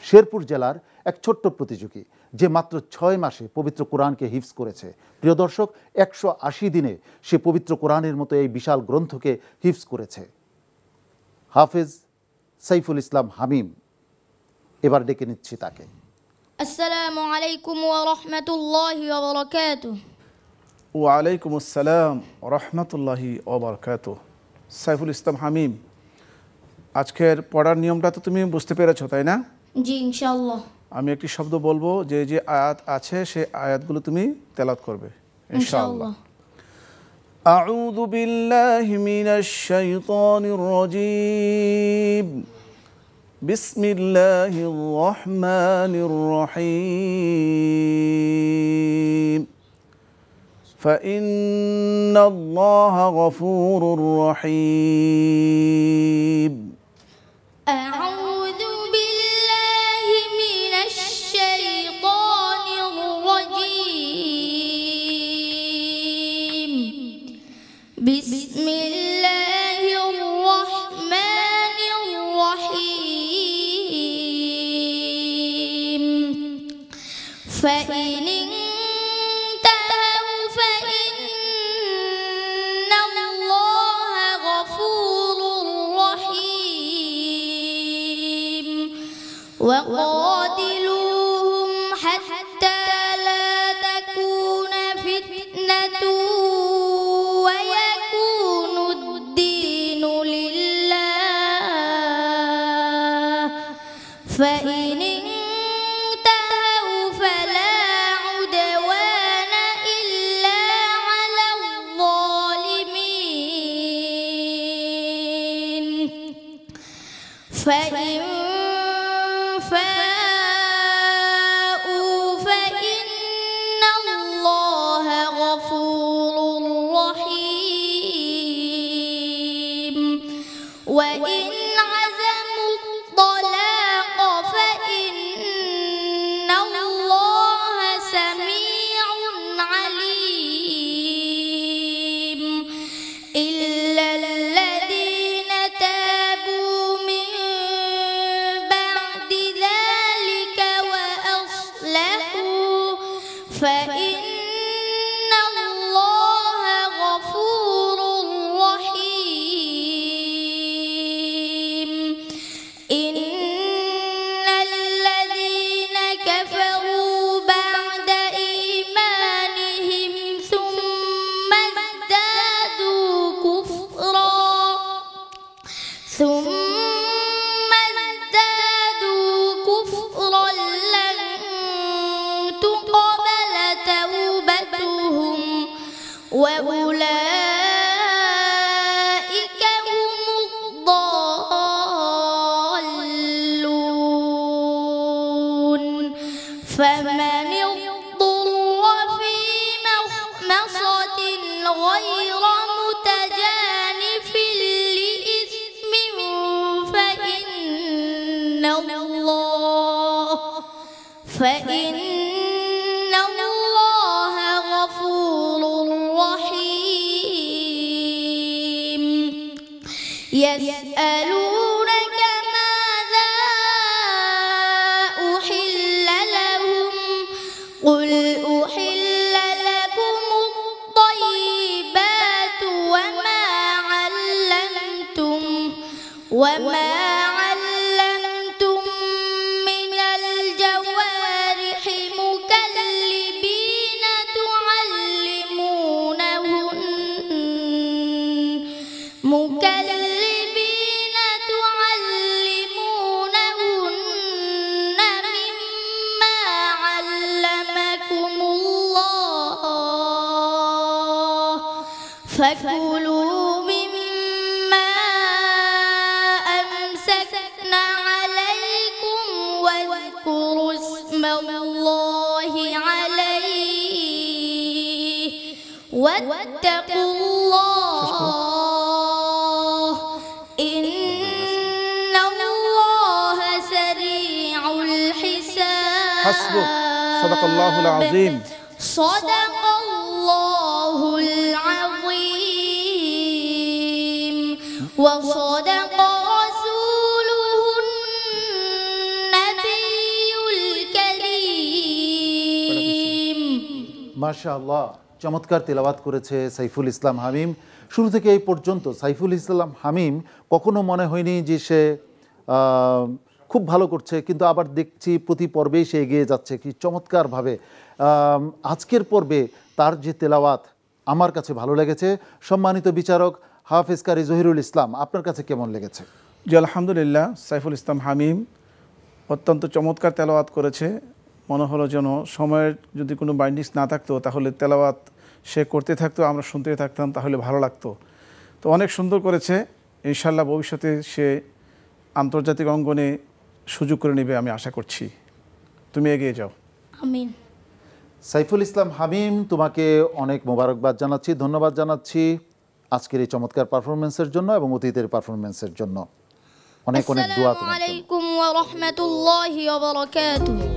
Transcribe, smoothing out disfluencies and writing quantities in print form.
শেরপুর জেলার এক ছোট্ট প্রতিযোগী যে মাত্র 6 মাসে পবিত্র কোরআনকে হিফজ করেছে। প্রিয় দর্শক, 180 দিনে সে পবিত্র কোরআনের মতো এই বিশাল গ্রন্থকে হিফজ করেছে। হাফেজ সাইফুল ইসলাম হামিম, এবার ডেকে নিচ্ছি তাকে। আসসালামু আলাইকুম ওয়া রাহমাতুল্লাহি ওয়া বারাকাতুহু। ওয়া আলাইকুম আসসালাম ওয়া রাহমাতুল্লাহি ওয়া বারাকাতুহু। সাইফুল ইসলাম হামিম, আজকের পড়ার নিয়মটা তো তুমি বুঝতে পেরেছো, তাই না? জি, ইনশাআল্লাহ। আমি একটি শব্দ বলবো, যে যে আয়াত আছে সেই আয়াতগুলো তুমি তেলাওয়াত করবে ইনশাআল্লাহ। আউযু বিল্লাহি মিনাশ শাইতানির রাজীম। বিসমিল্লাহির রহমানির রহিম। ফাইন্নাল্লাহা গফুরুর রহিম। أعوذ بالله من الشيطان الرجيم. بسم الله الرحمن الرحيم. فإن انتهوا فإن الله غفور رحيم. وقاتلوهم حتى لا تكون فتنة ويكون الدين لله. فإن انتهوا فلا عدوان إلا على الظالمين. فإن فاءوا فإن الله غفور رحيم. وإن عزموا الطلاق فإن الله سميع عليم. إلا الذين تابوا من بعد ذلك وأصلحوا فإن الله غفور رحيم. إن الذين كفروا بعد إيمانهم ثم ازدادوا كفرا لن تقبل توبتهم وأولئك هم الضالون. فمن اضطر في مخمصة غير متجانف لإثم فإن الله غفور رحيم. يسألونك ماذا أحل لهم قل أحل لكم الطيبات وما علمتم من الجوارح مكلبين تعلمونهن مما علمكم الله فكلوا مما أمسكنا عليكم واذكروا اسم الله عليه واتقوا الله إن الله سريع الحساب. حسبك. صدق الله العظيم. صدق الله العظيم وصدق رسوله النبي মাশাআল্লাহ, চমৎকার তেলাওয়াত করেছে সাইফুল ইসলাম হামিম। শুরু থেকে এই পর্যন্ত সাইফুল ইসলাম হামিম কখনো মনে হয়নি যে সে খুব ভালো করছে, কিন্তু আবার দেখছি প্রতি পর্বেই সে এগিয়ে যাচ্ছে কি চমৎকারভাবে। আজকের পর্বে তার যে তেলাওয়াত আমার কাছে ভালো লেগেছে। সম্মানিত বিচারক হাফেজ কারি জহিরুল ইসলাম, আপনার কাছে কেমন লেগেছে? জি আলহামদুলিল্লাহ, সাইফুল ইসলাম হামিম অত্যন্ত চমৎকার তেলাওয়াত করেছে। মনে হলো যেন সময়ের যদি কোনো বাইন্ডিংস না থাকতো তাহলে তেলাওয়াত সে করতে থাকতো, আমরা শুনতে থাকতাম, তাহলে ভালো লাগতো। তো অনেক সুন্দর করেছে। ইনশাআল্লাহ ভবিষ্যতে সে আন্তর্জাতিক অঙ্গনে সুযোগ করে নেবে আমি আশা করছি। তুমি এগিয়ে যাও। আমিন। সাইফুল ইসলাম হামিম, তোমাকে অনেক মোবারকবাদ জানাচ্ছি, ধন্যবাদ জানাচ্ছি আজকের এই চমৎকার পারফরমেন্সের জন্য এবং অতীতের পারফরমেন্সের জন্য। অনেক অনেক দোয়া তোমার জন্য। আসসালামু আলাইকুম ওয়া রাহমাতুল্লাহি ওয়া বারাকাতুহু।